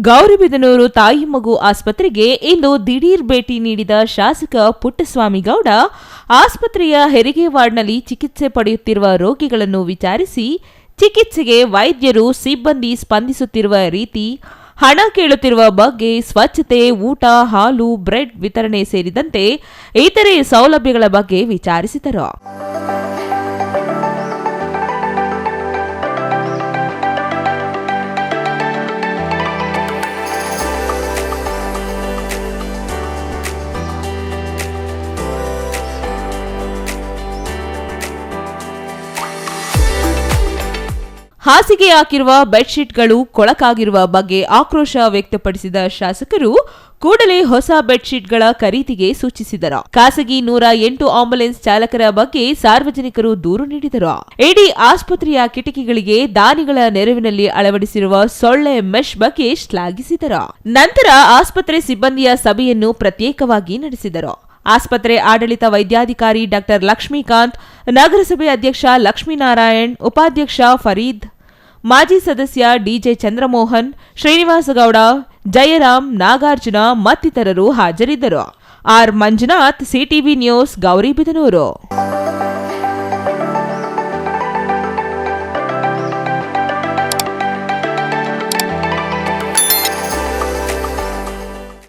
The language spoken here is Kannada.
ಗೌರಿಬಿದನೂರು ತಾಯಿ ಮಗು ಆಸ್ಪತ್ರೆಗೆ ಇಂದು ದಿಢೀರ್ ಭೇಟಿ ನೀಡಿದ ಶಾಸಕ ಪುಟ್ಟಸ್ವಾಮಿಗೌಡ ಆಸ್ಪತ್ರೆಯ ಹೆರಿಗೆ ವಾರ್ಡ್ನಲ್ಲಿ ಚಿಕಿತ್ಸೆ ಪಡೆಯುತ್ತಿರುವ ರೋಗಿಗಳನ್ನು ವಿಚಾರಿಸಿ ಚಿಕಿತ್ಸೆಗೆ ವೈದ್ಯರು ಸಿಬ್ಬಂದಿ ಸ್ಪಂದಿಸುತ್ತಿರುವ ರೀತಿ, ಹಣ ಕೇಳುತ್ತಿರುವ ಬಗ್ಗೆ, ಸ್ವಚ್ಛತೆ, ಊಟ, ಹಾಲು, ಬ್ರೆಡ್ ವಿತರಣೆ ಸೇರಿದಂತೆ ಇತರೆ ಸೌಲಭ್ಯಗಳ ಬಗ್ಗೆ ವಿಚಾರಿಸಿದರು. ಹಾಸಿಗೆ ಹಾಕಿರುವ ಬೆಡ್ಶೀಟ್ಗಳು ಕೊಳಕಾಗಿರುವ ಬಗ್ಗೆ ಆಕ್ರೋಶ ವ್ಯಕ್ತಪಡಿಸಿದ ಶಾಸಕರು ಕೂಡಲೇ ಹೊಸ ಬೆಡ್ಶೀಟ್ಗಳ ಖರೀದಿಗೆ ಸೂಚಿಸಿದರು. ಖಾಸಗಿ 108 ಆಂಬ್ಯುಲೆನ್ಸ್ ಚಾಲಕರ ಬಗ್ಗೆ ಸಾರ್ವಜನಿಕರು ದೂರು ನೀಡಿದರು. ಇಡೀ ಆಸ್ಪತ್ರೆಯ ಕಿಟಕಿಗಳಿಗೆ ದಾನಿಗಳ ನೆರವಿನಲ್ಲಿ ಅಳವಡಿಸಿರುವ ಸೊಳ್ಳೆ ಮೆಶ್ ಬಗ್ಗೆ ಶ್ಲಾಘಿಸಿದರು. ನಂತರ ಆಸ್ಪತ್ರೆ ಸಿಬ್ಬಂದಿಯ ಸಭೆಯನ್ನು ಪ್ರತ್ಯೇಕವಾಗಿ ನಡೆಸಿದರು. ಆಸ್ಪತ್ರೆ ಆಡಳಿತ ವೈದ್ಯಾಧಿಕಾರಿ ಡಾ ಲಕ್ಷ್ಮೀಕಾಂತ್, ನಗರಸಭೆ ಅಧ್ಯಕ್ಷ ಲಕ್ಷ್ಮೀನಾರಾಯಣ್, ಉಪಾಧ್ಯಕ್ಷ ಫರೀದ್, ಮಾಜಿ ಸದಸ್ಯ ಡಿಜೆ ಚಂದ್ರಮೋಹನ್, ಶ್ರೀನಿವಾಸಗೌಡ, ಜಯರಾಮ್, ನಾಗಾರ್ಜುನ ಮತ್ತಿತರರು ಹಾಜರಿದ್ದರು. R Manjunath, CTV news, Gauribidanur.